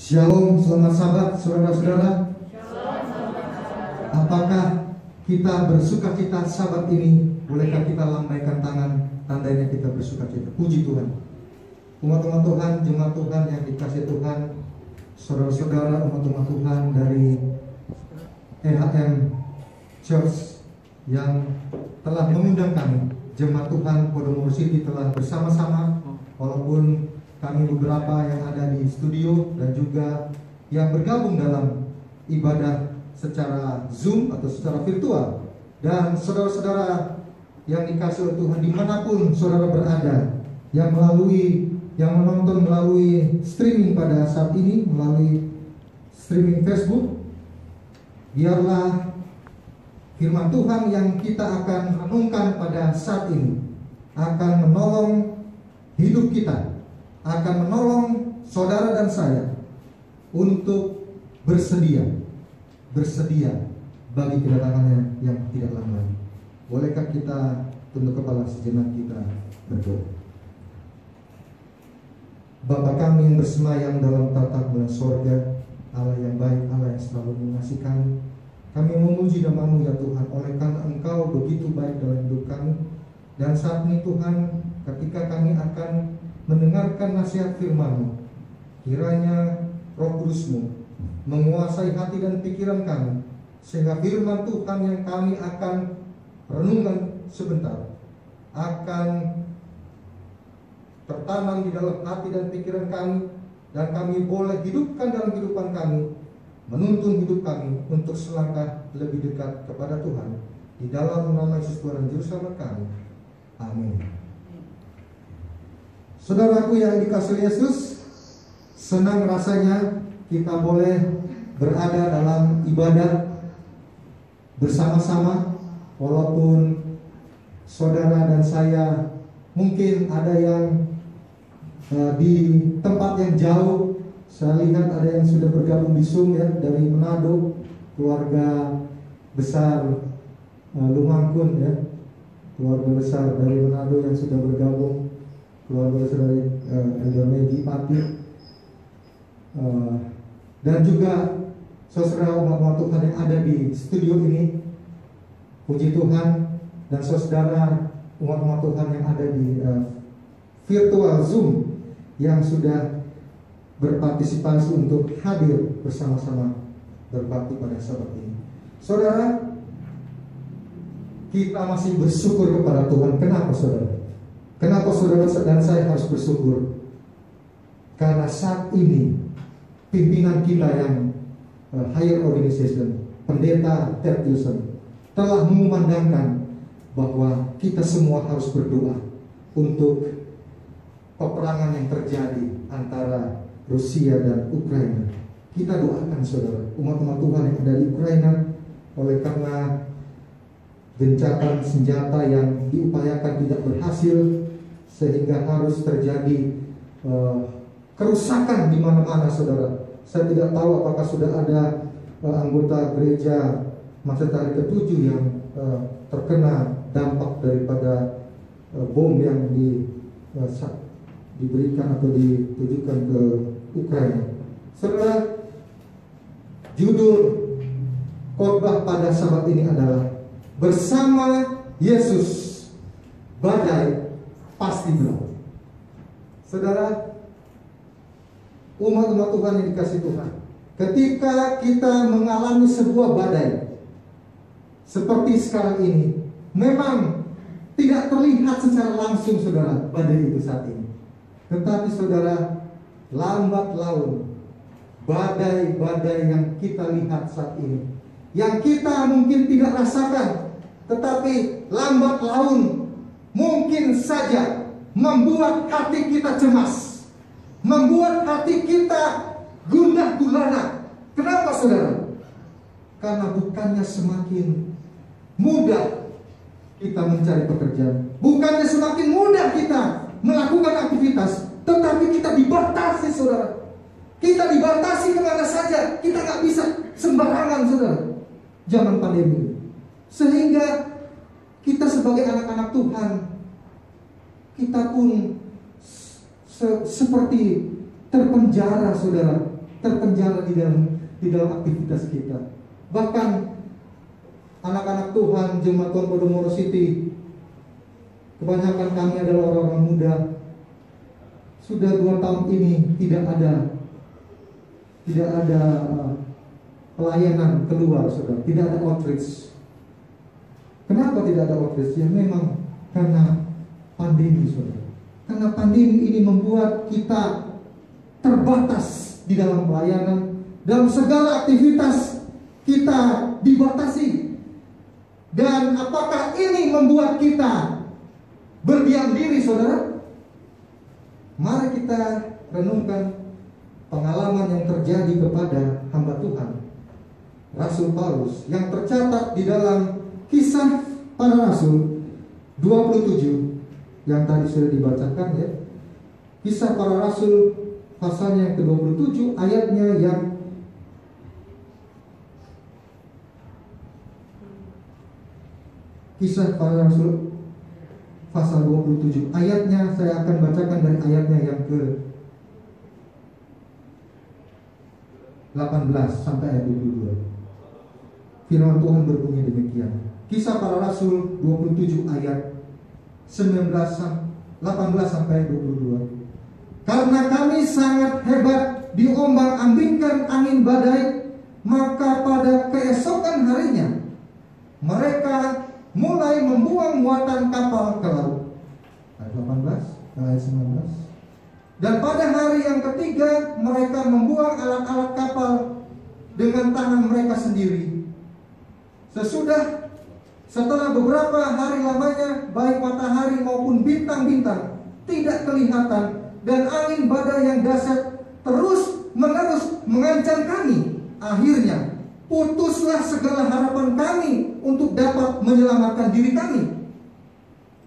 Shalom, selamat sabat, saudara-saudara. Apakah kita bersuka cita sabat ini? Bolehkah kita lambaikan tangan, tandanya kita bersuka cita? Puji Tuhan. Umat-umat Tuhan, jemaat Tuhan yang dikasihi Tuhan, saudara-saudara umat-umat Tuhan dari EHM Church yang telah mengundang kami, jemaat Tuhan Podomoro City telah bersama-sama, walaupun kami beberapa yang ada di studio dan juga yang bergabung dalam ibadah secara Zoom atau secara virtual. Dan saudara-saudara yang dikasihi oleh Tuhan dimanapun saudara berada, yang menonton melalui streaming pada saat ini, melalui streaming Facebook, biarlah firman Tuhan yang kita akan renungkan pada saat ini akan menolong hidup kita, akan menolong saudara dan saya untuk bersedia bagi kedatangannya yang tidak lama lagi. Bolehkah kita tunduk kepala sejenak, kita berdoa. Bapa kami yang bersemayam dalam tatap-muka sorga, Allah yang baik, Allah yang selalu mengasihi kami memuji nama-Mu ya Tuhan, oleh karena Engkau begitu baik dalam hidup kami. Dan saat ini Tuhan, ketika kami akan mendengarkan nasihat firman-Mu, kiranya Roh Kudus-Mu menguasai hati dan pikiran kami, sehingga firman Tuhan yang kami akan renungkan sebentar akan tertanam di dalam hati dan pikiran kami, dan kami boleh hidupkan dalam kehidupan kami, menuntun hidup kami untuk selangkah lebih dekat kepada Tuhan. Di dalam nama Yesus Tuhan dan Juru Selamat kami, amin. Saudaraku yang dikasihi Yesus, senang rasanya kita boleh berada dalam ibadah bersama-sama, walaupun saudara dan saya mungkin ada yang di tempat yang jauh. Saya lihat ada yang sudah bergabung di Zoom ya, dari Manado, keluarga besar Lumangkun ya, keluarga besar dari Manado yang sudah bergabung, keluarga besar dari Elder Megi Pati, dan juga saudara umat Tuhan yang ada di studio ini. Puji Tuhan. Dan saudara umat Tuhan yang ada di virtual Zoom yang sudah berpartisipasi untuk hadir bersama-sama berbakti pada saat ini. Saudara, kita masih bersyukur kepada Tuhan. Kenapa saudara? Kenapa saudara dan saya harus bersyukur? Karena saat ini pimpinan kita yang higher organization, pendeta Ted Wilson, telah mengumandangkan bahwa kita semua harus berdoa untuk peperangan yang terjadi antara Rusia dan Ukraina. Kita doakan saudara, umat-umat Tuhan yang ada di Ukraina, oleh karena gencatan senjata yang diupayakan tidak berhasil, sehingga harus terjadi kerusakan di mana-mana saudara. Saya tidak tahu apakah sudah ada anggota gereja Masetari ke-7 yang terkena dampak daripada bom yang diberikan atau ditujukan ke Ukraina. Saudara, judul khotbah pada sabat ini adalah Bersama Yesus Badai Pasti Berlalu. Saudara, umat-umat Tuhan yang dikasihi Tuhan, ketika kita mengalami sebuah badai seperti sekarang ini, memang tidak terlihat secara langsung saudara badai itu saat ini. Tetapi saudara, lambat laun badai-badai yang kita lihat saat ini, yang kita mungkin tidak rasakan, tetapi lambat laun mungkin saja membuat hati kita cemas, membuat hati kita gundah gulana. Kenapa saudara? Karena bukannya semakin mudah kita mencari pekerjaan, bukannya semakin mudah kita melakukan aktivitas, tetapi kita dibatasi saudara. Kita dibatasi kemana saja, kita nggak bisa sembarangan saudara, zaman pandemi. Sehingga kita sebagai anak-anak Tuhan, kita pun seperti terpenjara saudara terpenjara di dalam aktivitas kita. Bahkan anak-anak Tuhan, jemaat Tuhan Podomoro City, kebanyakan kami adalah orang-orang muda. Sudah 2 tahun ini tidak ada pelayanan keluar, saudara. Tidak ada outreach. Kenapa tidak ada outreach? Ya memang karena pandemi, saudara. Karena pandemi ini membuat kita terbatas di dalam pelayanan. Dalam segala aktivitas kita dibatasi. Dan apakah ini membuat kita berdiam diri, saudara? Mari kita renungkan pengalaman yang terjadi kepada hamba Tuhan Rasul Paulus yang tercatat di dalam Kisah Para Rasul 27 yang tadi sudah dibacakan, ya. Kisah Para Rasul pasalnya yang ke-27, ayatnya yang Kisah Para Rasul pasal 27, ayatnya saya akan bacakan dari ayatnya yang ke 18 sampai ayat 22. Firman Tuhan berbunyi demikian. Kisah Para Rasul 27 ayat 18 sampai 22. Karena kami sangat hebat diombang-ambingkan angin badai, maka pada keesokan harinya mereka mulai membuang muatan kapal ke laut. Ayat 18, ayat 19. Dan pada hari yang ketiga mereka membuang alat-alat kapal dengan tangan mereka sendiri. Setelah beberapa hari lamanya, baik matahari maupun bintang-bintang tidak kelihatan, dan angin badai yang dahsyat terus-menerus mengancam kami. Akhirnya putuslah segala harapan kami untuk dapat menyelamatkan diri kami.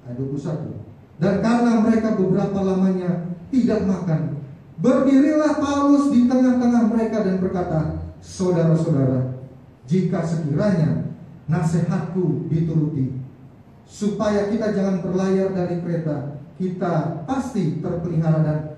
Ayat 21. Dan karena mereka beberapa lamanya tidak makan, berdirilah Paulus di tengah-tengah mereka dan berkata, saudara-saudara, jika sekiranya nasihatku dituruti, supaya kita jangan berlayar dari kereta, kita pasti terpelihara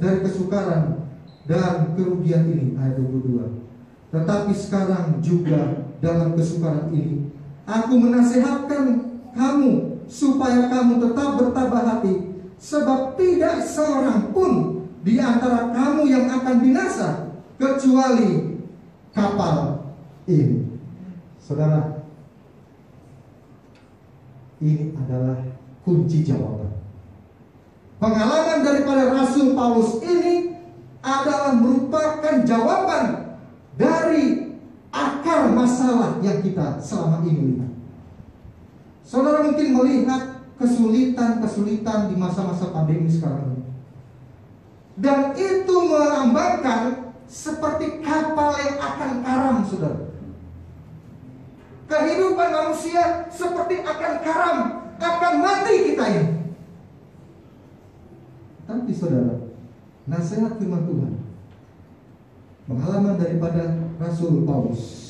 dari kesukaran dan kerugian ini. Ayat 22. Tetapi sekarang juga dalam kesukaran ini, aku menasihatkan kamu supaya kamu tetap bertabah hati, sebab tidak seorang pun di antara kamu yang akan binasa kecuali kapal ini. Saudara, ini adalah kunci jawaban. Pengalaman daripada Rasul Paulus ini adalah merupakan jawaban dari akar masalah yang kita selama ini lihat. Saudara mungkin melihat kesulitan-kesulitan di masa-masa pandemi sekarang ini, dan itu melambangkan seperti kapal yang akan karam, saudara. Kehidupan manusia seperti akan karam, akan mati kita ini. Tapi saudara, nasihat firman Tuhan, pengalaman daripada Rasul Paulus,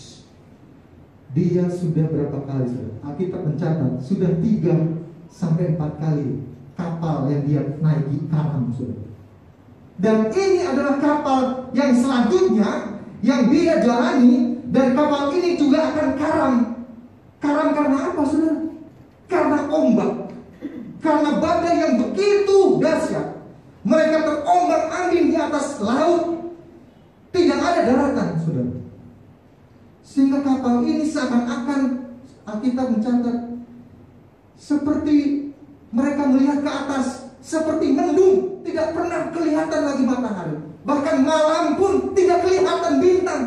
dia sudah berapa kali, saudara? Alkitab mencatat sudah 3 sampai 4 kali kapal yang dia naiki karam, saudara. Dan ini adalah kapal yang selanjutnya yang dia jalani, dan kapal ini juga akan karam. Karam karena apa, saudara? Karena ombak, karena badai yang begitu dahsyat. Mereka terombang-ambing di atas laut, tidak ada daratan, saudara. Sehingga kapal ini seakan-akan, Alkitab mencatat, seperti mereka melihat ke atas, seperti mendung, tidak pernah kelihatan lagi matahari. Bahkan malam pun tidak kelihatan bintang.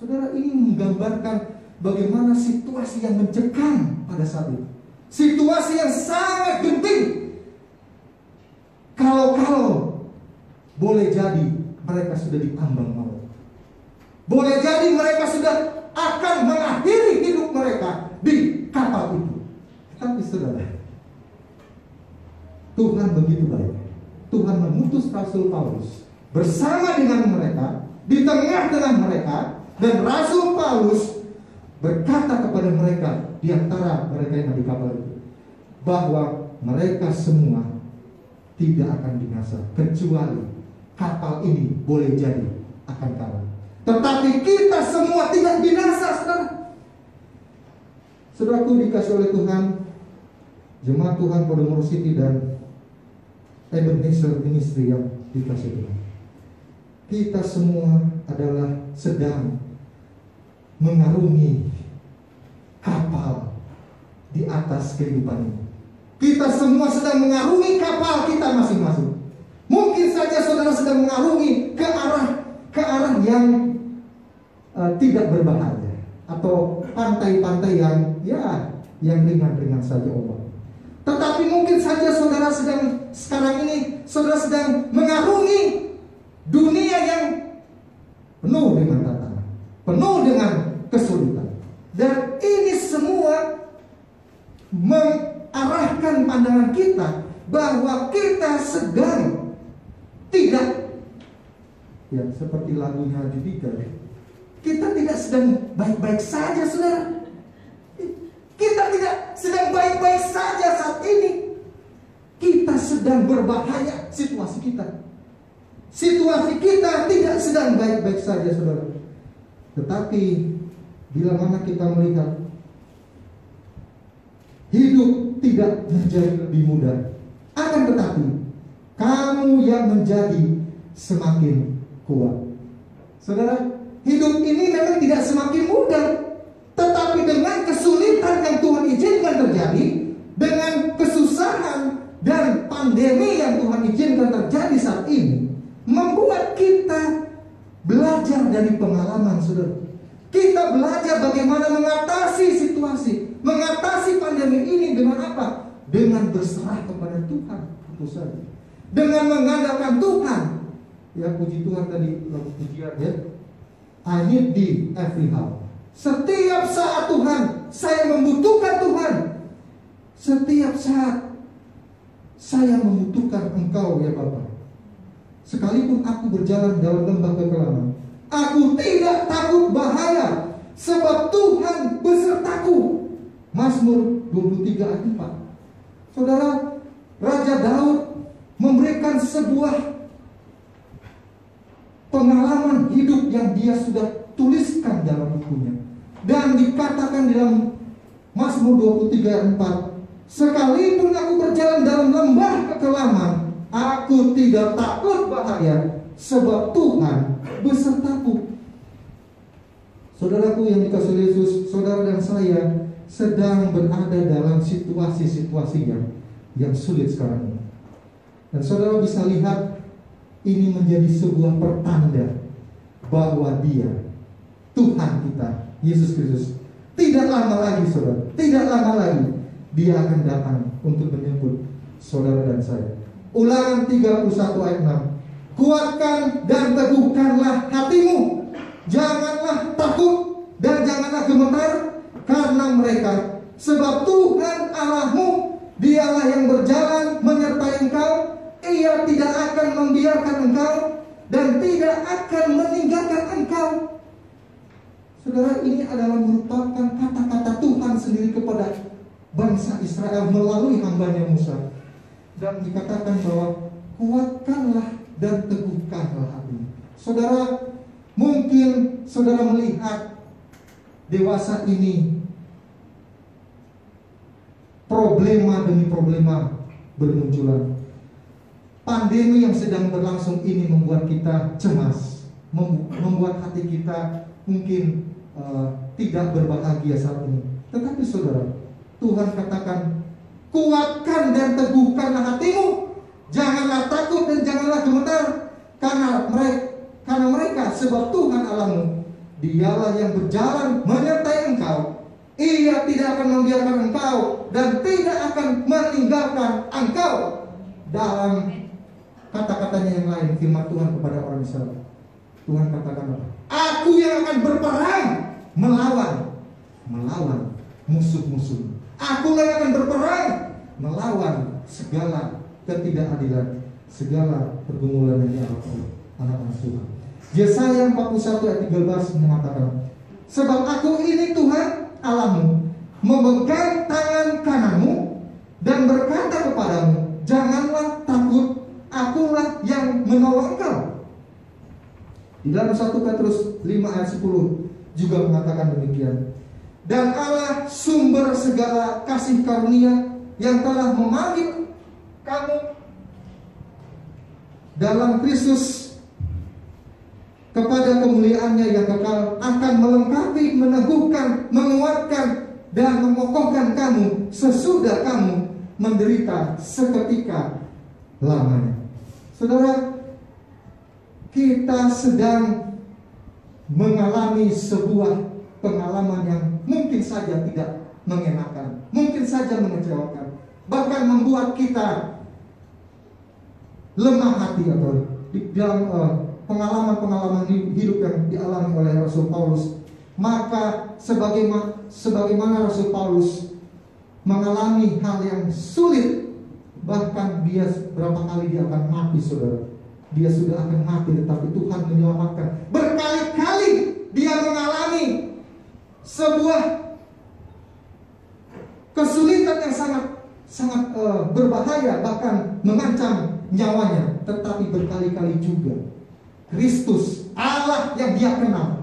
Saudara, ini menggambarkan bagaimana situasi yang mencekam pada saat itu. Situasi yang sangat genting. Kalau boleh jadi mereka sudah diambang maut. Boleh jadi mereka sudah akan mengakhiri hidup mereka di kapal itu. Tapi saudara, Tuhan begitu baik. Tuhan mengutus Rasul Paulus bersama dengan mereka, di tengah-tengah mereka, dan Rasul Paulus berkata kepada mereka, di antara mereka yang ada di kapal itu, bahwa mereka semua tidak akan binasa kecuali kapal ini boleh jadi akan kalah. Tetapi kita semua tidak binasa, saudara. Saudaraku dikasih oleh Tuhan, jemaat Tuhan Podomoro City dan Ebenezer Ministry yang dikasih Tuhan, kita semua adalah sedang mengarungi kapal di atas kehidupan ini. Kita semua sedang mengarungi kapal kita masing-masing. Mungkin saja saudara sedang mengarungi ke arah yang tidak berbahaya, atau pantai-pantai yang ringan-ringan saja ombak. Tetapi mungkin saja saudara sekarang ini sedang mengarungi dunia yang penuh dengan tantangan, penuh dengan kesulitan. Dan ini semua mengarahkan pandangan kita bahwa kita sedang tidak, ya seperti lagunya Judika, kita tidak sedang baik-baik saja, saudara. Kita tidak sedang baik-baik saja saat ini. Kita sedang berbahaya situasi kita. Situasi kita tidak sedang baik-baik saja, saudara. Tetapi bila mana kita melihat hidup tidak menjadi lebih mudah, akan tetapi kamu yang menjadi semakin kuat. Saudara, hidup ini memang tidak semakin mudah, tetapi dengan kesulitan yang Tuhan izinkan terjadi, dengan kesusahan dan pandemi yang Tuhan izinkan terjadi saat ini, membuat kita belajar dari pengalaman, saudara. Kita belajar bagaimana mengatasi situasi, mengatasi pandemi ini dengan apa? Dengan berserah kepada Tuhan, itu saja. Dengan mengandalkan Tuhan. Ya, puji Tuhan tadi lagu pujian ya. I need thee every hour. Setiap saat Tuhan, saya membutuhkan Tuhan. Setiap saat saya membutuhkan Engkau ya Bapa. Sekalipun aku berjalan dalam lembah kekelaman, aku tidak takut bahaya, sebab Tuhan besertaku. Mazmur 23 ayat 4. Saudara, Raja Daud memberikan sebuah pengalaman hidup yang dia sudah tuliskan dalam bukunya. Dan dikatakan di dalam Mazmur 23 ayat 4, sekalipun aku berjalan dalam lembah kekelaman, aku tidak takut bahaya, sebab Tuhan besertaku. Saudaraku yang dikasihi Yesus, saudara dan saya sedang berada dalam situasi-situasi yang sulit sekarang ini. Dan saudara bisa lihat, ini menjadi sebuah pertanda bahwa Dia, Tuhan kita, Yesus Kristus, tidak lama lagi saudara, tidak lama lagi Dia akan datang untuk menyebut saudara dan saya. Ulangan 31 ayat 6. Kuatkan dan teguhkanlah hatimu, janganlah takut dan janganlah gemetar karena mereka, sebab Tuhan Allahmu, Dialah yang berjalan menyertai engkau. Ia tidak akan membiarkan engkau dan tidak akan meninggalkan engkau. Saudara, ini adalah merupakan kata-kata Tuhan sendiri kepada bangsa Israel melalui hambanya Musa. Dan dikatakan bahwa kuatkanlah dan teguhkanlah hatimu. Saudara, mungkin saudara melihat dewasa ini problema demi problema bermunculan. Pandemi yang sedang berlangsung ini membuat kita cemas, membuat hati kita mungkin tidak berbahagia saat ini. Tetapi saudara, Tuhan katakan, kuatkan dan teguhkanlah hatimu, janganlah takut dan janganlah gemetar karena mereka, sebab Tuhan Allahmu, Dialah yang berjalan menyertai engkau. Ia tidak akan membiarkan engkau dan tidak akan meninggalkan engkau. Dalam kata-katanya yang lain, firman Tuhan kepada orang Israel, Tuhan katakan apa? Aku yang akan berperang melawan musuh-musuh. Aku yang akan berperang melawan segala ketidakadilan, segala pergumulan yang dialami anak-anak Tuhan. Yesaya 41 ayat 13 mengatakan, sebab aku ini Tuhan Allahmu, memegang tangan kananmu dan berkata kepadamu, janganlah takut, akulah yang menolong engkau. Di dalam 1 Petrus 5 ayat 10 juga mengatakan demikian. Dan Allah sumber segala kasih karunia yang telah memanggil kamu dalam Kristus kepada kemuliaannya yang kekal akan melengkapi, meneguhkan, menguatkan, dan mengokohkan kamu sesudah kamu menderita seketika lamanya. Saudara, kita sedang mengalami sebuah pengalaman yang mungkin saja tidak mengenakan, mungkin saja mengecewakan, bahkan membuat kita lemah hati, atau di dalam pengalaman-pengalaman hidup yang dialami oleh Rasul Paulus. Maka sebagaimana Rasul Paulus mengalami hal yang sulit, bahkan dia berapa kali dia akan mati, saudara. Dia sudah akan mati, tetapi Tuhan menyelamatkan. Berkali-kali dia mengalami sebuah kesulitan yang sangat berbahaya, bahkan mengancam nyawanya. Tetapi berkali-kali juga Kristus, Allah yang dia kenal,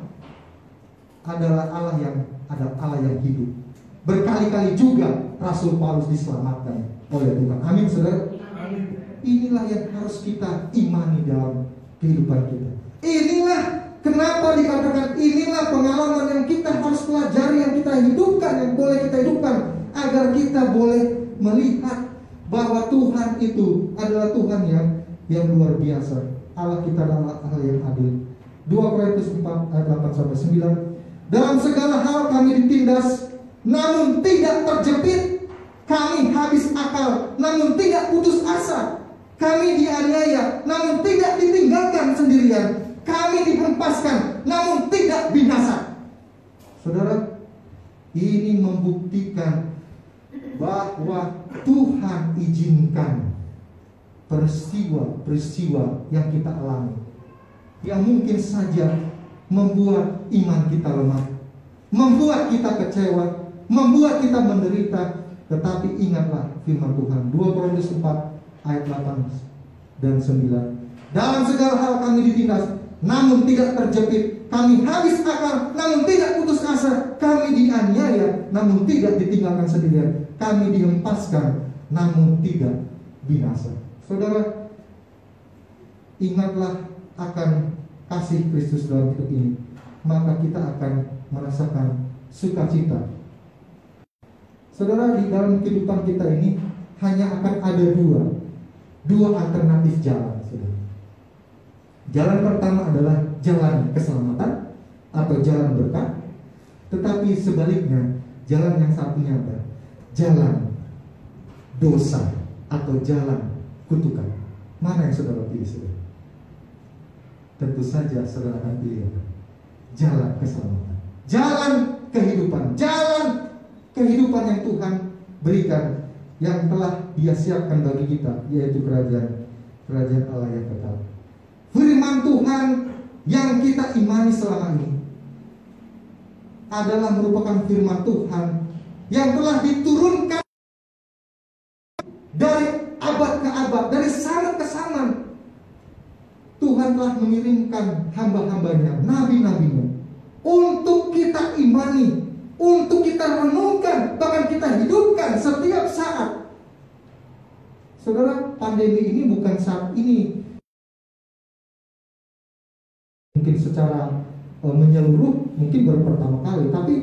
adalah Allah yang hidup. Berkali-kali juga Rasul Paulus diselamatkan oleh Tuhan. Amin, saudara. Amin. Inilah yang harus kita imani dalam kehidupan kita. Inilah kenapa dikatakan inilah pengalaman yang kita harus pelajari, yang kita hidupkan, yang boleh kita hidupkan, agar kita boleh melihat bahwa Tuhan itu adalah Tuhan yang luar biasa. Allah kita adalah Allah yang adil. 2 Korintus 4 ayat 8-9. Dalam segala hal kami ditindas, namun tidak terjepit. Kami habis akal, namun tidak putus asa. Kami dianiaya, namun tidak ditinggalkan sendirian. Kami dihempaskan, namun tidak binasa. Saudara, ini membuktikan bahwa Tuhan izinkan peristiwa yang kita alami, yang mungkin saja membuat iman kita lemah, membuat kita kecewa, membuat kita menderita. Tetapi ingatlah firman Tuhan, 2 Korintus 4 ayat 8 dan 9. Dalam segala hal kami ditindas, namun tidak terjepit. Kami habis akal, namun tidak putus asa. Kami dianiaya, namun tidak ditinggalkan sendirian. Kami dihempaskan, namun tidak binasa. Saudara, ingatlah akan kasih Kristus dalam hidup ini, maka kita akan merasakan sukacita. Saudara, di dalam kehidupan kita ini hanya akan ada dua alternatif jalan, saudara. Jalan pertama adalah jalan keselamatan atau jalan berkat. Tetapi sebaliknya, jalan yang satunya adalah jalan dosa atau jalan kutukan. Mana yang saudara pilih, saudara? Tentu saja saudara akan pilih jalan keselamatan, jalan kehidupan, jalan kehidupan yang Tuhan berikan, yang telah Dia siapkan bagi kita, yaitu kerajaan Allah yang kekal. Firman Tuhan yang kita imani selama ini adalah merupakan firman Tuhan yang telah diturunkan dari abad ke abad, dari zaman ke zaman. Tuhan telah mengirimkan hamba-hambanya, nabi-nabinya, untuk kita imani, untuk kita renungkan, bahkan kita hidupkan setiap saat. Saudara, pandemi ini bukan saat ini mungkin secara menyeluruh, mungkin baru pertama kali, tapi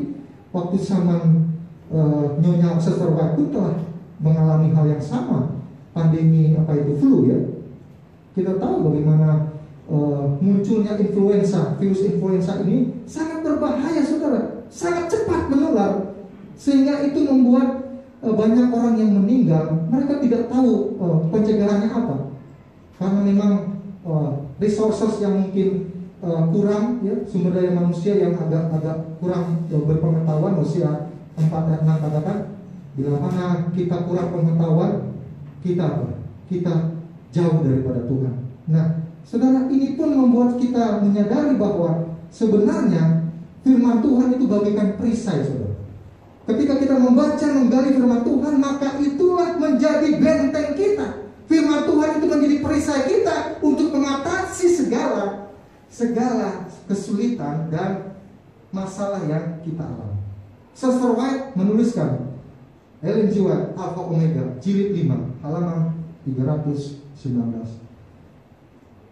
waktu zaman Nyonya Sister White pun telah mengalami hal yang sama, pandemi flu ya. Kita tahu bagaimana munculnya influenza, virus influenza ini sangat berbahaya, saudara, sangat cepat menular, sehingga itu membuat banyak orang yang meninggal. Mereka tidak tahu pencegahannya apa, karena memang resources yang mungkin kurang, ya, sumber daya manusia yang agak kurang berpengetahuan. Usia 4-6 katakan, bila mana kita kurang pengetahuan, kita jauh daripada Tuhan. Nah, saudara, ini pun membuat kita menyadari bahwa sebenarnya firman Tuhan itu bagaikan perisai, saudara. Ketika kita membaca, menggali firman Tuhan, maka itulah menjadi benteng kita. Firman Tuhan itu menjadi perisai kita untuk mengatasi segala segala kesulitan dan masalah yang kita alami. Sister White menuliskan, Ellen G. White, Alpha Omega, jilid 5, halaman 319.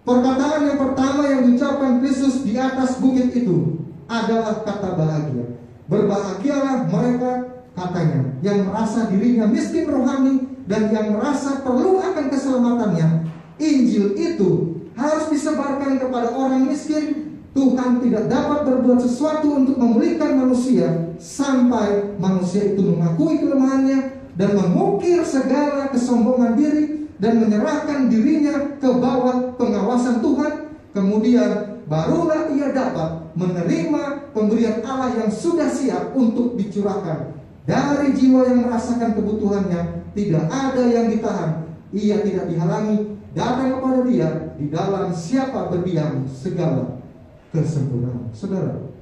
Perkataan yang pertama yang diucapkan Kristus di atas bukit itu adalah kata bahagia. Berbahagialah mereka, katanya, yang merasa dirinya miskin rohani dan yang merasa perlu akan keselamatannya. Injil itu harus disebarkan kepada orang miskin. Tuhan tidak dapat berbuat sesuatu untuk memulihkan manusia sampai manusia itu mengakui kelemahannya dan mengukir segala kesombongan diri dan menyerahkan dirinya ke bawah pengawasan Tuhan. Kemudian barulah ia dapat menerima pemberian Allah yang sudah siap untuk dicurahkan. Dari jiwa yang merasakan kebutuhannya, tidak ada yang ditahan. Ia tidak dihalangi datang kepada dia, di dalam siapa berdiam segala kesempurnaan. Saudara,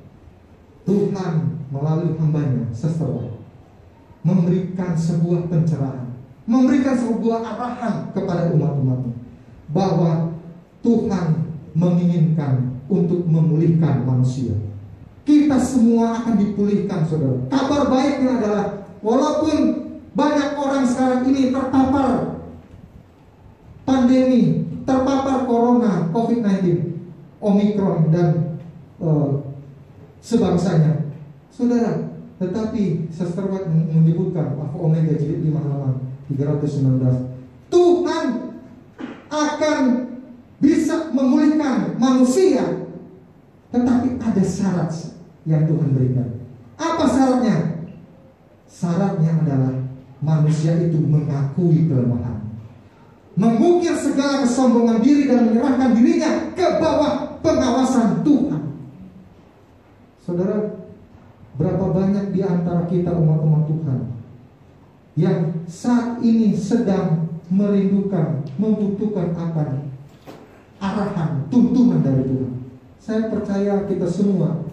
Tuhan melalui hambanya, Sister, memberikan sebuah pencerahan, memberikan sebuah arahan kepada umat-umatnya, bahwa Tuhan menginginkan untuk memulihkan manusia. Kita semua akan dipulihkan, saudara. Kabar baiknya adalah, walaupun banyak orang sekarang ini terpapar pandemi, terpapar corona, COVID-19, Omikron dan sebangsanya, saudara, tetapi Sister White menyebutkan, Alpha Omega jilid 5 halaman 319, Tuhan akan bisa memulihkan manusia, tetapi ada syarat yang Tuhan berikan. Apa syaratnya? Syaratnya adalah manusia itu mengakui kelemahan, mengukir segala kesombongan diri dan menyerahkan dirinya ke bawah pengawasan Tuhan. Saudara, berapa banyak di antara kita umat-umat Tuhan yang saat ini sedang merindukan, membutuhkan akan arahan, tuntunan dari Tuhan. Saya percaya kita semua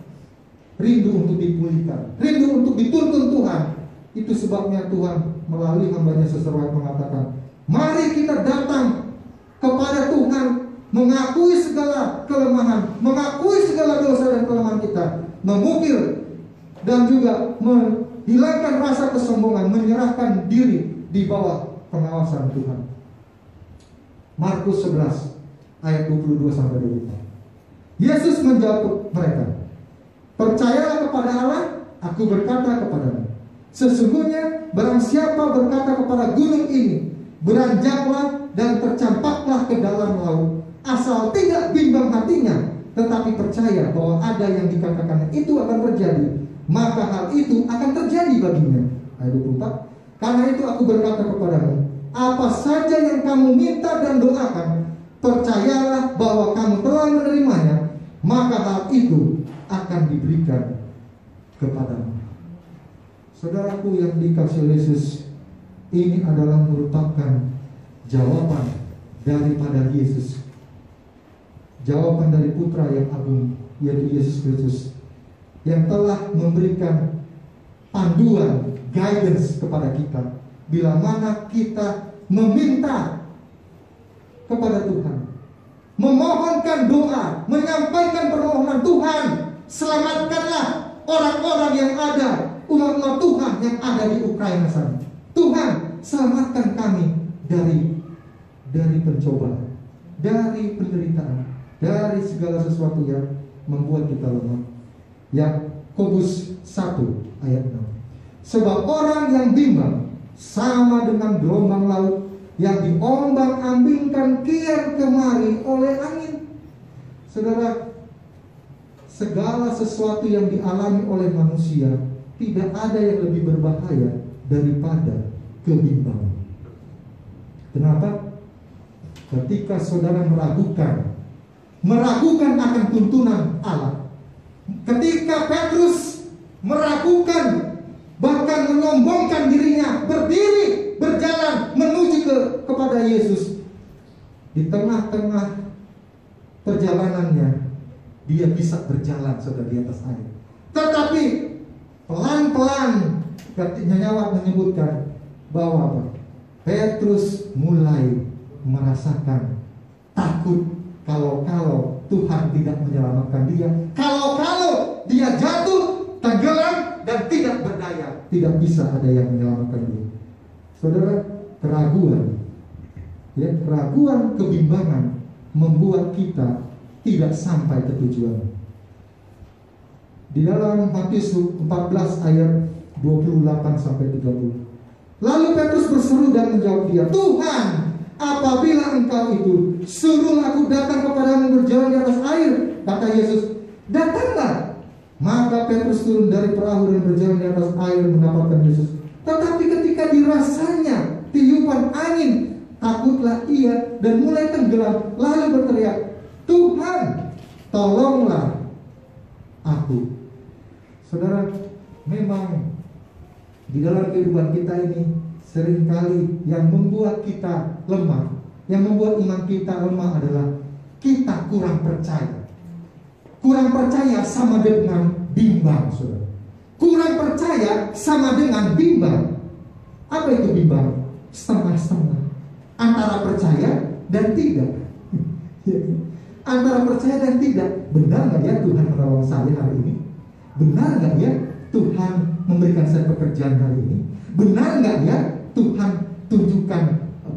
rindu untuk dipulihkan, rindu untuk dituntun Tuhan. Itu sebabnya Tuhan melalui hambanya Sister White mengatakan, mari kita datang kepada Tuhan, mengakui segala kelemahan, mengakui segala dosa dan kelemahan kita, mengukir dan juga menghilangkan rasa kesombongan, menyerahkan diri di bawah pengawasan Tuhan. Markus 11 ayat 22-24. Yesus menjawab mereka, percayalah kepada Allah, aku berkata kepadamu, sesungguhnya barang siapa berkata kepada gunung ini, beranjaklah dan tercampaklah ke dalam laut, asal tidak bimbang hatinya, tetapi percaya bahwa ada yang dikatakan itu akan terjadi, maka hal itu akan terjadi baginya. Ayat 24. Karena itu aku berkata kepadamu, apa saja yang kamu minta dan doakan, percayalah bahwa kamu telah menerimanya, maka hal itu akan diberikan kepadamu. Saudaraku yang dikasihi Yesus, ini adalah merupakan jawaban daripada Yesus, jawaban dari Putra yang agung, yaitu Yesus Kristus, yang telah memberikan panduan, guidance kepada kita bila mana kita meminta kepada Tuhan, memohonkan doa, menyampaikan permohonan, Tuhan selamatkanlah orang-orang yang ada, umat-umat Tuhan yang ada di Ukraina sana. Tuhan selamatkan kami dari pencobaan, dari penderitaan, dari segala sesuatu yang membuat kita lemah. Yakobus 1 ayat 6. Sebab orang yang bimbang sama dengan gelombang laut yang diombang-ambingkan kian kemari oleh angin. Saudara, segala sesuatu yang dialami oleh manusia, tidak ada yang lebih berbahaya daripada kebimbangan. Kenapa? Ketika saudara meragukan akan tuntunan Allah, ketika Petrus meragukan, bahkan menyombongkan dirinya, berdiri, berjalan menuju kepada Yesus, di tengah-tengah perjalanannya dia bisa berjalan saudara di atas air. Tetapi pelan-pelan, nyawa menyebutkan bahwa Petrus mulai merasakan takut, Kalau Tuhan tidak menyelamatkan dia, kalau dia jatuh, tenggelam dan tidak berdaya, tidak bisa ada yang menyelamatkan dia. Saudara, keraguan, kebimbangan membuat kita tidak sampai ke tujuan. Di dalam Matius 14 ayat 28 sampai 30. Lalu Petrus berseru dan menjawab dia, Tuhan, apabila engkau itu, suruh aku datang kepadamu berjalan di atas air. Kata Yesus, datanglah. Maka Petrus turun dari perahu dan berjalan di atas air mendapatkan Yesus. Tetapi ketika dirasanya tiupan angin, takutlah ia dan mulai tenggelam, lalu berteriak, Tuhan, tolonglah aku. Saudara, memang di dalam kehidupan kita ini seringkali yang membuat kita lemah, yang membuat iman kita lemah adalah kita kurang percaya. Kurang percaya sama dengan bimbang, saudara. Kurang percaya sama dengan bimbang. Apa itu bimbang? Setengah-setengah. Antara percaya dan tidak. Antara percaya dan tidak. Benar nggak ya Tuhan menolong saya hari ini? Benar nggak ya Tuhan memberikan saya pekerjaan hari ini? Benar nggak ya Tuhan tunjukkan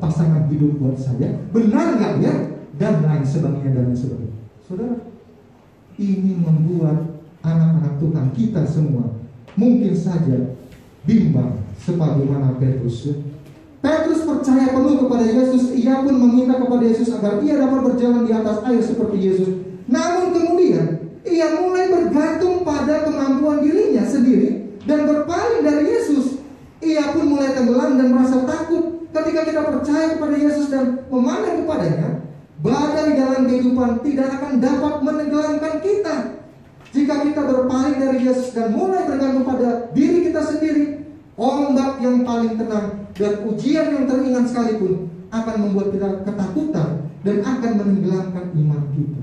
pasangan hidup buat saya? Benar nggak ya? Dan lain sebagainya, dan lain sebagainya. Saudara, ini membuat anak-anak Tuhan kita semua mungkin saja bimbang sebagaimana Petrus. Petrus percaya penuh kepada Yesus. Ia pun meminta kepada Yesus agar ia dapat berjalan di atas air seperti Yesus. Namun kemudian ia mulai bergantung pada kemampuan dirinya sendiri dan berpaling dari Yesus. Ia pun mulai tenggelam dan merasa takut. Ketika kita percaya kepada Yesus dan memandang kepadanya, badai dalam kehidupan tidak akan dapat menenggelamkan kita. Jika kita berpaling dari Yesus dan mulai bergantung pada diri kita sendiri, ombak yang paling tenang dan ujian yang teringan sekalipun akan membuat kita ketakutan dan akan menenggelamkan iman kita.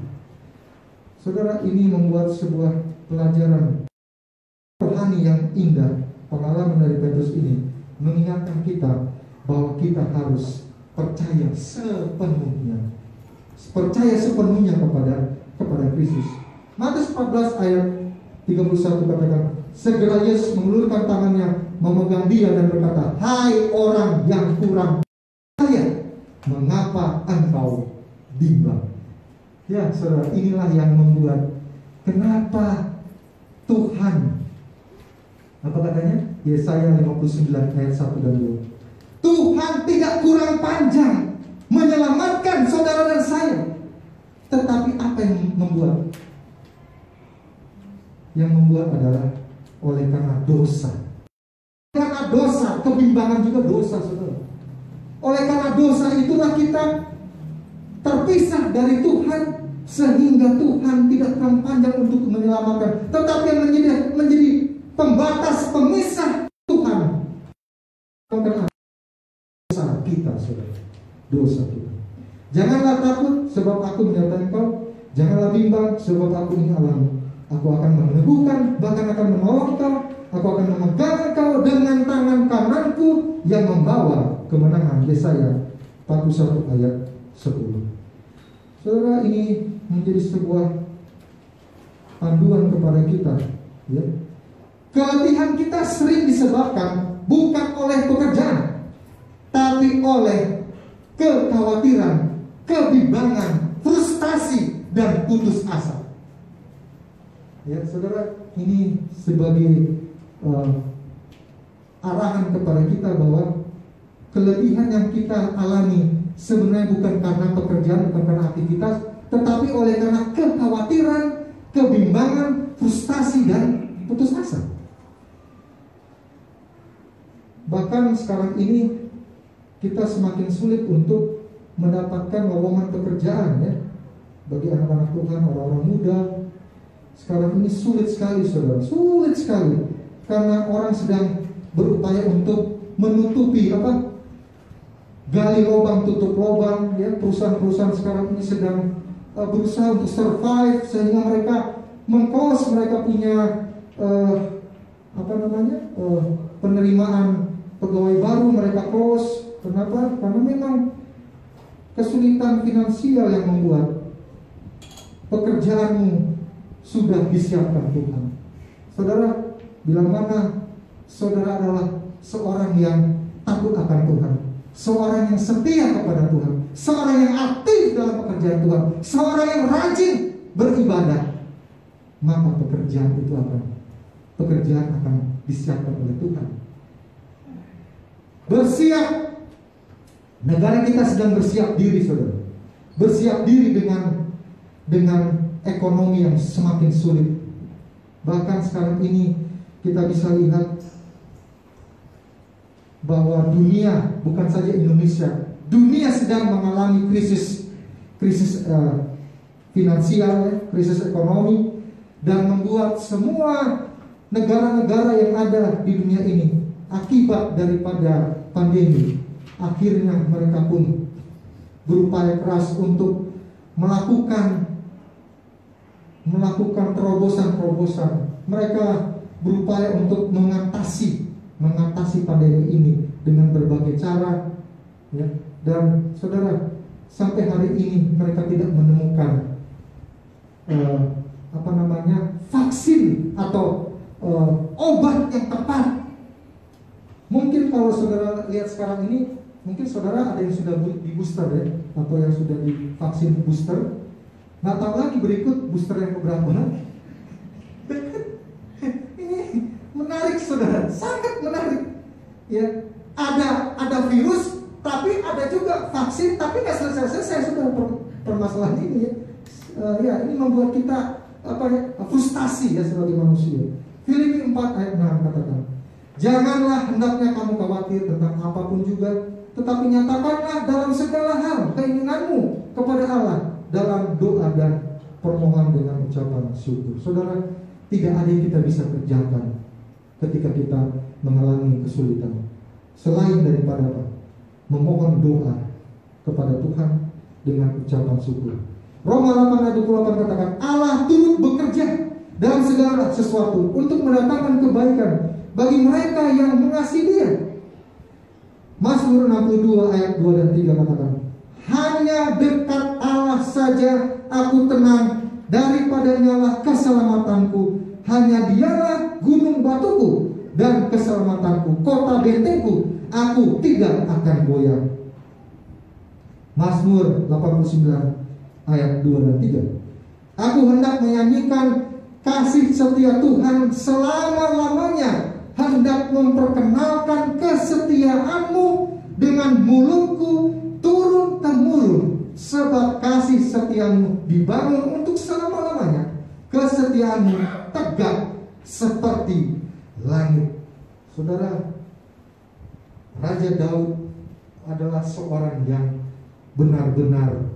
Saudara, ini membuat sebuah pelajaran rohani yang indah. Pengalaman dari Petrus ini mengingatkan kita bahwa kita harus percaya sepenuhnya kepada Kristus. Matius 14 ayat 31 katakan, segera Yesus mengulurkan tangannya, memegang dia dan berkata, hai orang yang kurang percaya, mengapa engkau bimbang? Ya saudara, inilah yang membuat kenapa Tuhan, apa katanya? Yesaya 59 ayat 1 dan 2. Tuhan tidak kurang panjang menyelamatkan saudara dan saya. Tetapi apa yang membuat? Yang membuat adalah oleh karena dosa. Karena dosa, kebimbangan juga dosa, saudara. Oleh karena dosa itulah kita terpisah dari Tuhan, sehingga Tuhan tidak kurang panjang untuk menyelamatkan, tetapi yang menjadi pembatas, pemisah Tuhan. Karena dosa kita, saudara. Dosa kita. Janganlah takut sebab aku menyertai kau. Janganlah bimbang sebab aku ini Allahmu. Aku akan meneguhkan, bahkan akan menolong kau. Aku akan memegang kau dengan tangan kananku yang membawa kemenangan. Yesaya 41 ayat 10. Saudara, ini menjadi sebuah panduan kepada kita, ya. Keletihan kita sering disebabkan bukan oleh pekerjaan, tapi oleh kekhawatiran, kebimbangan, frustasi, dan putus asa. Ya, saudara, ini sebagai arahan kepada kita bahwa keletihan yang kita alami sebenarnya bukan karena pekerjaan, bukan karena aktivitas, tetapi oleh karena kekhawatiran, kebimbangan, frustasi, dan putus asa. Bahkan sekarang ini kita semakin sulit untuk mendapatkan lowongan pekerjaan, ya, bagi anak-anak Tuhan, orang-orang muda. Sekarang ini sulit sekali, saudara, sulit sekali, karena orang sedang berupaya untuk menutupi gali lubang tutup lubang, ya. Perusahaan-perusahaan sekarang ini sedang berusaha untuk survive, sehingga mereka mengkos, mereka punya penerimaan pegawai baru, mereka close. Kenapa? Karena memang kesulitan finansial yang membuat pekerjaanmu sudah disiapkan Tuhan. Saudara, bila mana saudara adalah seorang yang takut akan Tuhan, seorang yang setia kepada Tuhan, seorang yang aktif dalam pekerjaan Tuhan, seorang yang rajin beribadah, maka pekerjaan akan disiapkan oleh Tuhan. Bersiap, negara kita sedang bersiap diri, saudara. Bersiap diri dengan ekonomi yang semakin sulit. Bahkan sekarang ini kita bisa lihat bahwa dunia, bukan saja Indonesia, dunia sedang mengalami krisis finansial, krisis ekonomi, dan membuat semua negara-negara yang ada di dunia ini akibat daripada pandemi, akhirnya mereka pun berupaya keras untuk melakukan terobosan-terobosan. Mereka berupaya untuk mengatasi pandemi ini dengan berbagai cara, ya. Dan saudara, sampai hari ini mereka tidak menemukan vaksin atau obat yang tepat. Mungkin kalau saudara lihat sekarang ini, mungkin saudara ada yang sudah di booster ya, atau yang sudah divaksin booster. Nggak tahu lagi berikut booster yang keberapa. Ini menarik, saudara, sangat menarik. Ya, ada virus, tapi ada juga vaksin, tapi nggak selesai sudah permasalahan ini. Ya, ini membuat kita frustasi ya sebagai manusia. Filipi 4 ayat 6 katakan, janganlah hendaknya kamu khawatir tentang apapun juga, tetapi nyatakanlah dalam segala hal keinginanmu kepada Allah dalam doa dan permohonan dengan ucapan syukur. Saudara, tidak ada yang kita bisa kerjakan ketika kita mengalami kesulitan selain daripada apa? Memohon doa kepada Tuhan dengan ucapan syukur. Roma 8 ayat 28 katakan, Allah turut bekerja dalam segala sesuatu untuk mendatangkan kebaikan bagi mereka yang mengasihi Dia. Mazmur 62 ayat 2 dan 3 katakan, hanya dekat Allah saja aku tenang, daripadanya lah keselamatanku. Hanya Dialah gunung batuku dan keselamatanku, kota bentengku, aku tidak akan goyah. Mazmur 89 ayat 2 dan 3, aku hendak menyanyikan kasih setia Tuhan selama-lamanya, hendak memperkenalkan kesetiaan-Mu dengan mulutku turun-temurun, sebab kasih setiamu dibangun untuk selama-lamanya, kesetiaanmu tegak seperti langit. Saudara, Raja Daud adalah seorang yang benar-benar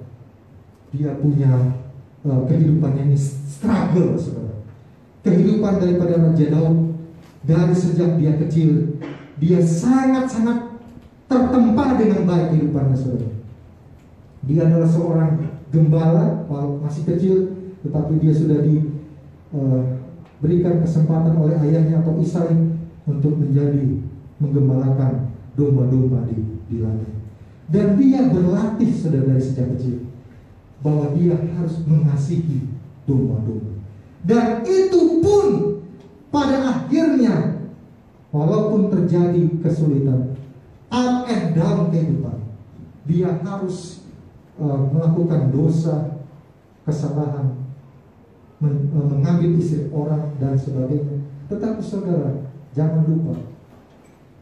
dia punya kehidupan yang struggle, saudara. Kehidupan daripada Raja Daud, dari sejak dia kecil, dia sangat-sangat tertempa dengan baik kehidupannya, saudara. Dia adalah seorang gembala, masih kecil, tetapi dia sudah diberikan kesempatan oleh ayahnya atau Isai untuk menggembalakan domba-domba di ladang. Dan dia berlatih, saudara, dari sejak kecil bahwa dia harus mengasihi domba-domba. Dan itu pun pada akhirnya, walaupun terjadi kesulitan, up and down kehidupan, dia harus melakukan dosa, kesalahan, mengambil istri orang dan sebagainya. Tetapi saudara, jangan lupa,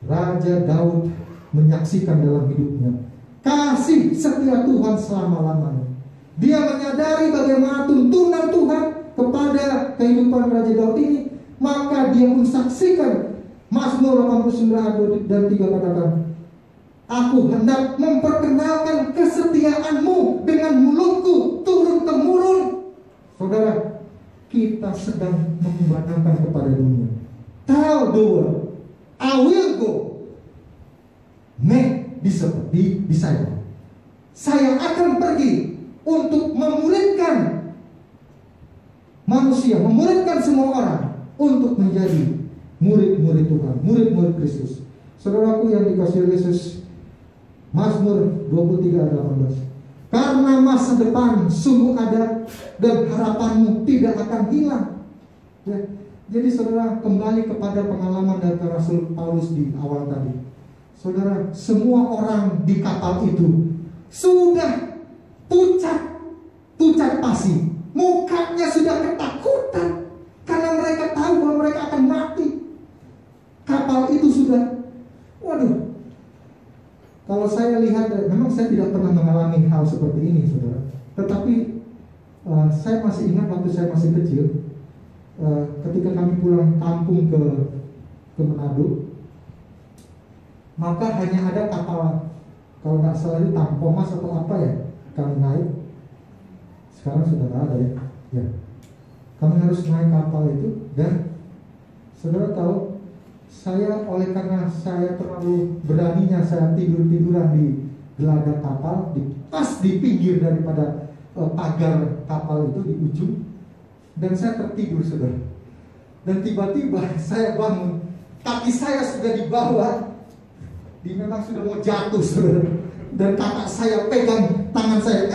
Raja Daud menyaksikan dalam hidupnya kasih setia Tuhan selama-lamanya. Dia menyadari bagaimana tuntunan Tuhan kepada kehidupan Raja Daud ini, maka dia pun saksikan. Mazmur 89 dan 3 katakan, aku hendak memperkenalkan kesetiaan-Mu dengan mulutku turun-temurun. Saudara, kita sedang memberitakan kepada dunia, tell the world, I will go make disciple. Saya akan pergi untuk memuridkan manusia, memuridkan semua orang untuk menjadi murid-murid Tuhan, murid-murid Kristus. Saudaraku yang dikasihi Yesus, Mazmur 23 ayat 18, karena masa depan sungguh ada dan harapanmu tidak akan hilang. Ya. Jadi saudara, kembali kepada pengalaman dari Rasul Paulus di awal tadi. Saudara, semua orang di kapal itu sudah pucat pasi, mukanya sudah ketakutan karena mereka tahu bahwa mereka akan mati. Kapal itu sudah, waduh. Kalau saya lihat, memang saya tidak pernah mengalami hal seperti ini, saudara. Tetapi saya masih ingat waktu saya masih kecil, ketika kami pulang kampung ke Manado, maka hanya ada kapal, kalau nggak salah itu Tampomas atau apa ya, kami naik. Sekarang sudah nggak ada ya. Ya, kami harus naik kapal itu, dan saudara tahu, saya oleh karena saya terlalu beraninya saya tiduran di geladak kapal, pas di pinggir daripada pagar kapal itu di ujung, dan saya tertidur, saudara. Dan tiba-tiba saya bangun, kaki saya sudah di bawah, memang sudah mau jatuh, saudara. Dan kakak saya pegang tangan saya,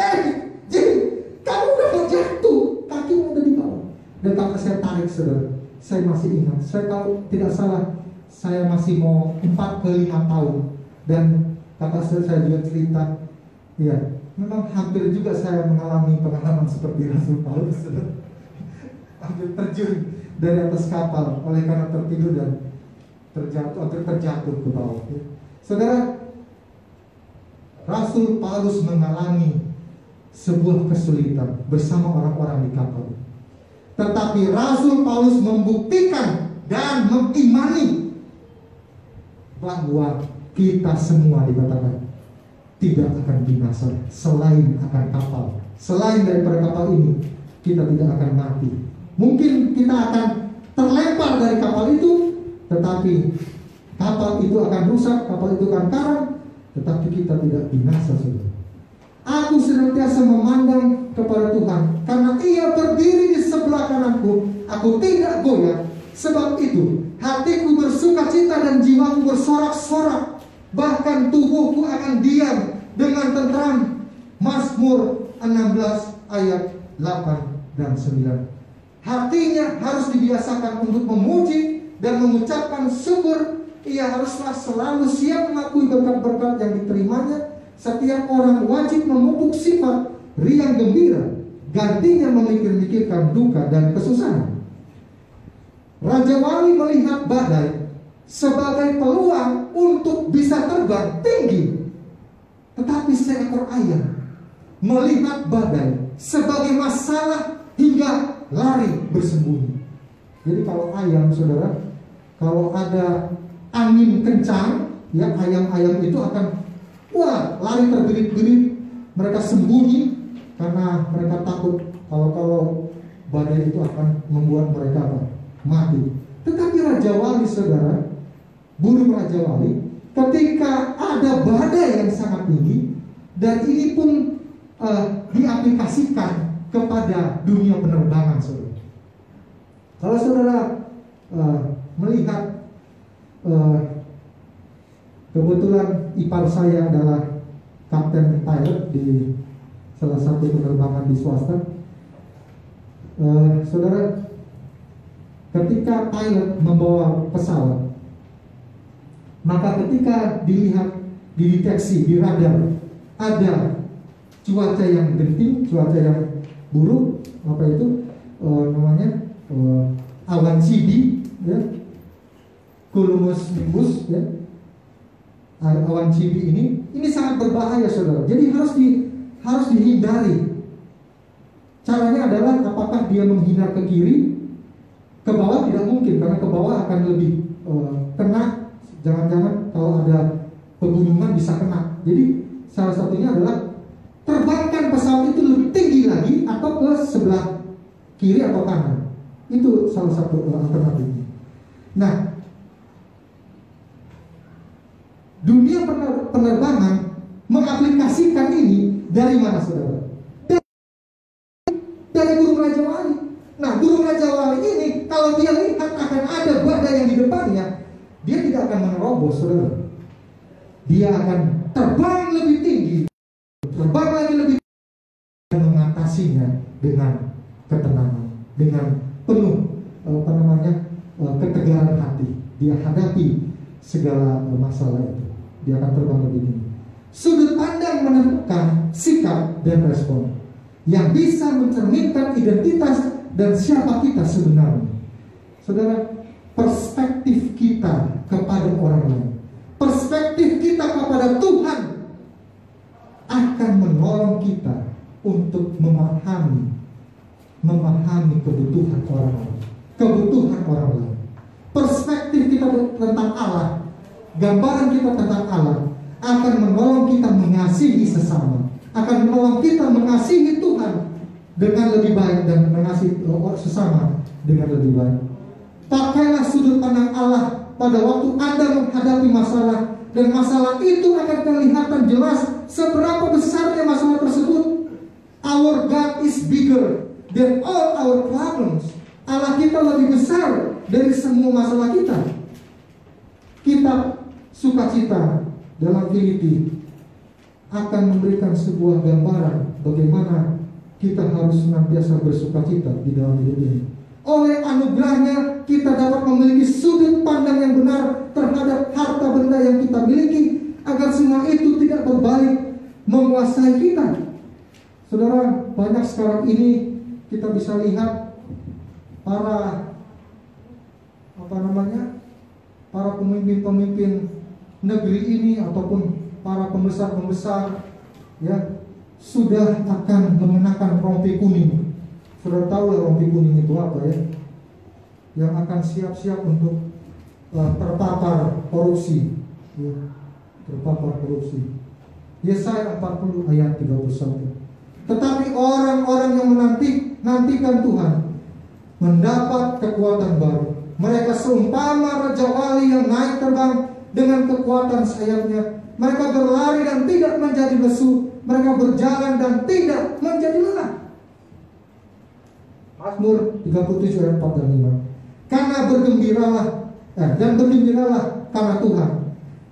Jim, kamu udah mau jatuh, kakimu udah di bawah. Dan kakak saya tarik, saudara. Saya masih ingat, saya kalau tidak salah, saya masih mau 4 ke 5 tahun. Dan kakak saya juga cerita, ya, memang hampir juga saya mengalami pengalaman seperti Rasul Paulus, saudara. Hampir terjun dari atas kapal oleh karena tertidur dan terjatuh ke bawah. Saudara, Rasul Paulus mengalami sebuah kesulitan bersama orang-orang di kapal. Tetapi Rasul Paulus membuktikan dan mengimani bahwa kita semua dikatakan tidak akan binasa selain akan kapal. Selain daripada kapal ini, kita tidak akan mati. Mungkin kita akan terlempar dari kapal itu, tetapi kapal itu akan rusak, kapal itu akan karam, tetapi kita tidak binasa, saudara. Aku senantiasa memandang kepada Tuhan, karena Ia berdiri di sebelah kananku, aku tidak goyah. Sebab itu hatiku bersukacita dan jiwaku bersorak-sorak, bahkan tubuhku akan diam dengan tentram. Mazmur 16 ayat 8 dan 9. Hatinya harus dibiasakan untuk memuji dan mengucapkan syukur. Ia haruslah selalu siap mengakui berkat-berkat yang diterimanya. Setiap orang wajib memupuk sifat riang gembira, gantinya memikir-mikirkan duka dan kesusahan. Raja Wali melihat badai sebagai peluang untuk bisa terbang tinggi, tetapi seekor ayam melihat badai sebagai masalah hingga lari bersembunyi. Jadi kalau ayam, saudara, kalau ada angin kencang, ya, ayam-ayam itu akan lari terberit-berit, mereka sembunyi karena mereka takut kalau badai itu akan membuat mereka mati. Tetapi Raja Wali, saudara, burung Raja Wali, ketika ada badai yang sangat tinggi, dan ini pun diaplikasikan kepada dunia penerbangan, saudara. Kalau saudara melihat, kebetulan ipar saya adalah kapten pilot di salah satu penerbangan di swasta. Saudara, ketika pilot membawa pesawat, maka ketika dilihat, dideteksi di radar ada cuaca yang genting, cuaca yang buruk, apa itu namanya awan CB, ya, cumulus nimbus, ya. Awan CB ini sangat berbahaya, saudara. Jadi harus dihindari. Caranya adalah apakah dia menghindar ke kiri, ke bawah tidak mungkin, karena ke bawah akan lebih kena. Jangan-jangan kalau ada pegunungan bisa kena. Jadi salah satunya adalah terbangkan pesawat itu lebih tinggi lagi atau ke sebelah kiri atau kanan. Itu salah satu alternatifnya. Nah, dunia penerbangan mengaplikasikan ini dari mana, saudara? Dari burung Raja Wali. Nah, burung Raja Wali ini kalau dia lihat akan ada badai yang di depannya, dia tidak akan menerobos, saudara. Dia akan terbang lebih tinggi, terbang lagi lebih tinggi, dan mengatasinya dengan ketenangan, dengan penuh ketegaran hati. Dia hadapi segala masalah itu. Dia akan terbang lebih tinggi. Sudut pandang menentukan sikap dan respon yang bisa mencerminkan identitas dan siapa kita sebenarnya. Saudara, perspektif kita kepada orang lain, perspektif kita kepada Tuhan akan menolong kita untuk memahami kebutuhan orang lain, Perspektif kita tentang Allah, gambaran kita tentang Allah akan menolong kita mengasihi sesama, akan menolong kita mengasihi Tuhan dengan lebih baik dan mengasihi sesama dengan lebih baik. Pakailah sudut pandang Allah pada waktu Anda menghadapi masalah, dan masalah itu akan kelihatan jelas seberapa besarnya masalah tersebut. Our God is bigger than all our problems. Allah kita lebih besar dari semua masalah kita. Kitab Sukacita dalam Filipi akan memberikan sebuah gambaran bagaimana kita harus senantiasa bersukacita di dalam hidup ini. Oleh anugerahnya kita dapat memiliki sudut pandang yang benar terhadap harta benda yang kita miliki, agar semua itu tidak berbalik menguasai kita. Saudara, banyak sekarang ini kita bisa lihat para pemimpin-pemimpin negeri ini ataupun para pembesar-pembesar ya sudah akan mengenakan rompi kuning. Sudah tahu lah rompi kuning itu apa ya? Yang akan siap-siap untuk terpapar korupsi. Ya, terpapar korupsi. Yesaya 40 ayat 31. Tetapi orang-orang yang nantikan Tuhan mendapat kekuatan baru. Mereka seumpama raja wali yang naik terbang dengan kekuatan sayapnya. Mereka berlari dan tidak menjadi lesu. Mereka berjalan dan tidak menjadi lelah. Mazmur 37 ayat 4 dan 5. Karena bergembiralah karena Tuhan,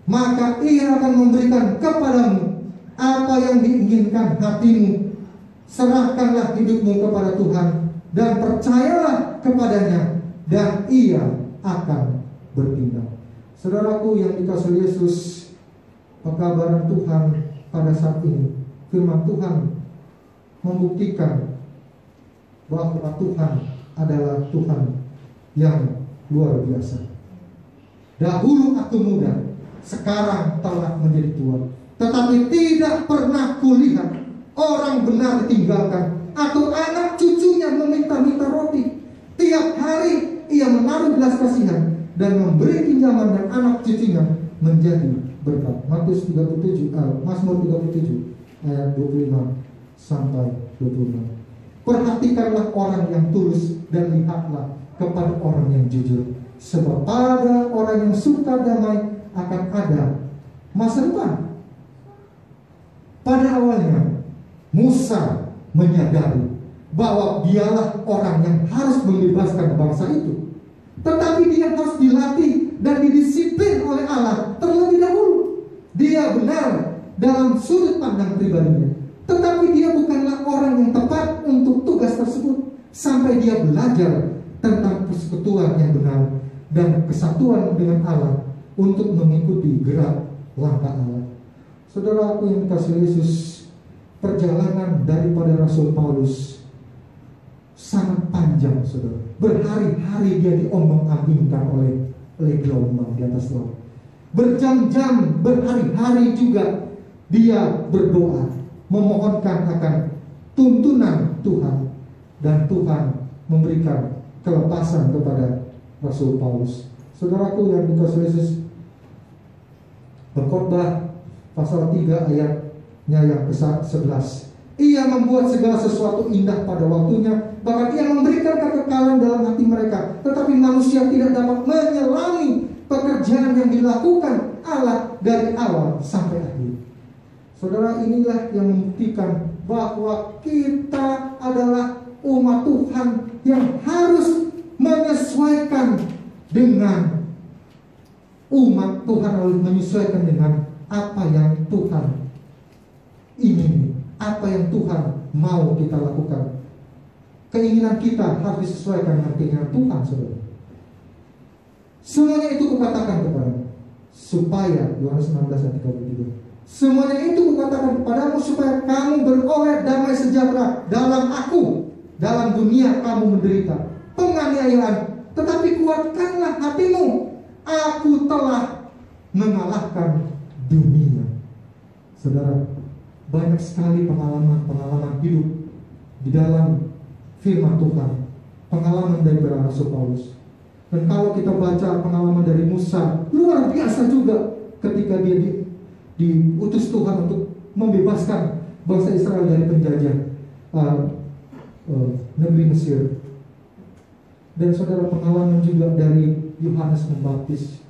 maka Ia akan memberikan kepadamu apa yang diinginkan hatimu. Serahkanlah hidupmu kepada Tuhan dan percayalah kepadanya, dan Ia akan bertindak. Saudaraku yang dikasihi Yesus, pekabaran Tuhan pada saat ini, firman Tuhan membuktikan bahwa Tuhan adalah Tuhan yang luar biasa. Dahulu aku muda, sekarang telah menjadi tua, tetapi tidak pernah kulihat orang benar ditinggalkan atau anak cucunya meminta-minta roti. Tiap hari ia menaruh belas kasihan dan memberi pinjaman, dan anak cucunya menjadi berkat. Mazmur 37 ayat 25 sampai 26. Perhatikanlah orang yang tulus dan lihatlah kepada orang yang jujur, sebab pada orang yang suka damai akan ada masa depan. Pada awalnya Musa menyadari bahwa dialah orang yang harus membebaskan bangsa itu, tetapi dia harus dilatih dan didisiplin oleh Allah terlebih dahulu. Dia benar dalam sudut pandang pribadinya, tetapi dia bukanlah orang yang tepat untuk tugas tersebut sampai dia belajar tentang persekutuan yang benar dan kesatuan dengan Allah untuk mengikuti gerak langkah Allah. Saudara aku yang dikasihi Yesus, perjalanan daripada Rasul Paulus sangat panjang, saudara. Berhari-hari dia diombang-ambingkan oleh gelombang di atas laut. Berjam-jam, berhari-hari juga dia berdoa, memohonkan akan tuntunan Tuhan, dan Tuhan memberikan kelepasan kepada Rasul Paulus. Saudaraku yang dikasihi Yesus, Berkhotbah pasal 3 ayatnya yang ke-11. Ia membuat segala sesuatu indah pada waktunya, bahkan Ia memberikan kekekalan dalam hati mereka. Tetapi manusia tidak dapat menyelami pekerjaan yang dilakukan Allah dari awal sampai akhir. Saudara, inilah yang membuktikan bahwa kita adalah umat Tuhan yang harus menyesuaikan dengan umat Tuhan, harus menyesuaikan dengan apa yang Tuhan ingin, apa yang Tuhan mau kita lakukan. keinginan kita harus disesuaikan dengan keinginan Tuhan, saudara. Semuanya itu kukatakan kepadamu, supaya, Yohanes 16 ayat 33, semuanya itu kukatakan kepadamu supaya kamu beroleh damai sejahtera dalam aku. Dalam dunia kamu menderita penganiayaan, tetapi kuatkanlah hatimu. Aku telah mengalahkan dunia. Saudara, banyak sekali pengalaman hidup di dalam firman Tuhan, pengalaman dari Rasul Paulus. Dan kalau kita baca pengalaman dari Musa, luar biasa juga ketika dia diutus Tuhan untuk membebaskan bangsa Israel dari penjajah negeri Mesir. Dan saudara, pengalaman juga dari Yohanes Pembaptis.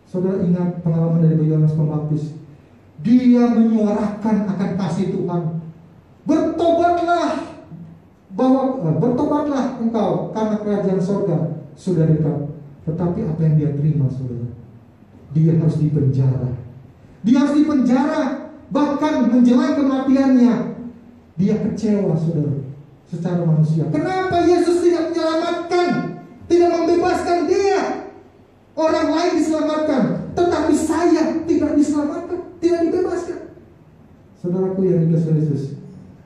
Saudara ingat pengalaman dari Yohanes Pembaptis? Dia menyuarakan akan kasih Tuhan. Bertobatlah engkau, karena kerajaan sorga sudah dekat. Tetapi apa yang dia terima, saudara? Dia harus dipenjara. Dia harus dipenjara, bahkan menjelang kematiannya. Dia kecewa, saudara, secara manusia. Kenapa Yesus tidak menyelamatkan, tidak membebaskan dia? Orang lain diselamatkan, tetapi saya tidak diselamatkan, tidak dibebaskan. Saudaraku yang dikasihi Yesus,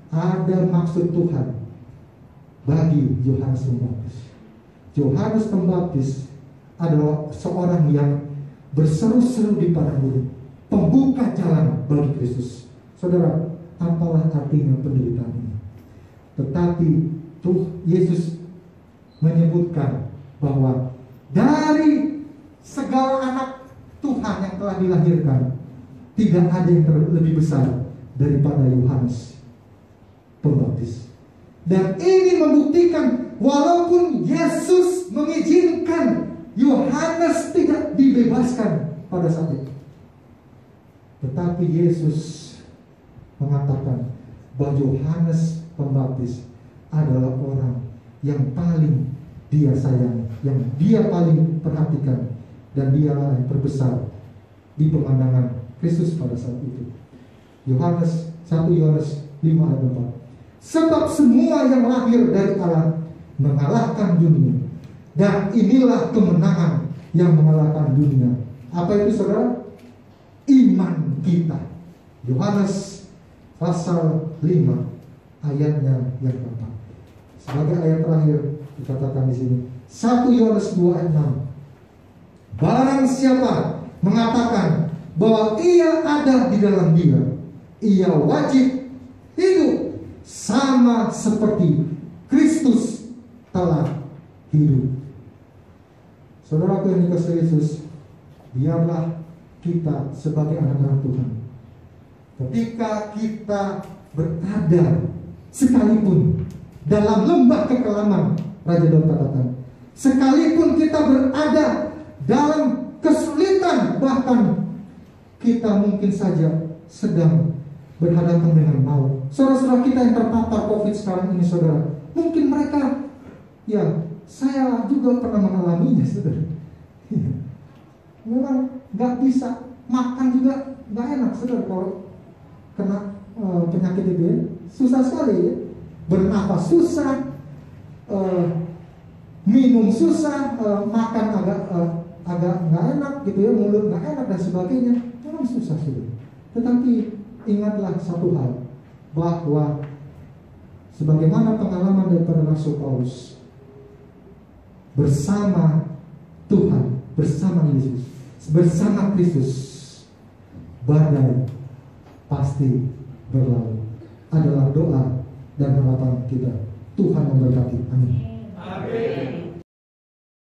ada maksud Tuhan bagi Yohanes Pembaptis. Yohanes Pembaptis adalah seorang yang berseru-seru di padang gurun, pembuka jalan bagi Kristus. Saudara, apalah artinya penderitaan ini? Tetapi Yesus menyebutkan bahwa dari segala anak Tuhan yang telah dilahirkan, tidak ada yang lebih besar daripada Yohanes Pembaptis. Dan ini membuktikan walaupun Yesus mengizinkan Yohanes tidak dibebaskan pada saat itu, tetapi Yesus mengatakan bahwa Yohanes Pembaptis adalah orang yang paling dia sayang, yang dia paling perhatikan, dan dia yang terbesar di pemandangan Kristus pada saat itu. 1 Yohanes 5 ayat 4. Sebab semua yang lahir dari Allah mengalahkan dunia, dan inilah kemenangan yang mengalahkan dunia. Apa itu, saudara? Iman kita. Yohanes pasal 5 ayatnya yang keempat. Sebagai ayat terakhir dikatakan di sini, 1 Yohanes 2 ayat 6. Barang siapa mengatakan bahwa ia ada di dalam dia, ia wajib hidup sama seperti Kristus telah hidup. Saudaraku yang dikasihi Yesus, biarlah kita sebagai anak-anak Tuhan, ketika kita berada sekalipun dalam lembah kekelaman, Raja Daud katakan, sekalipun kita berada dalam kesulitan, bahkan kita mungkin saja sedang berhadapan dengan maut. Saudara-saudara kita yang terpapar COVID sekarang ini, saudara, mungkin mereka, ya saya juga pernah mengalaminya, saudara. Memang nggak bisa makan juga, nggak enak, saudara, kalau kena penyakit itu ya. Susah sekali ya, bernafas susah, minum susah, makan agak nggak enak gitu ya, mulut nggak enak dan sebagainya. Memang susah, saudara. Tetapi ingatlah satu hal, bahwa sebagaimana pengalaman daripada Rasul Paulus bersama Tuhan, bersama Yesus, bersama Kristus, badai pasti berlalu. Adalah doa dan harapan kita. Tuhan memberkati. Amin. Amin.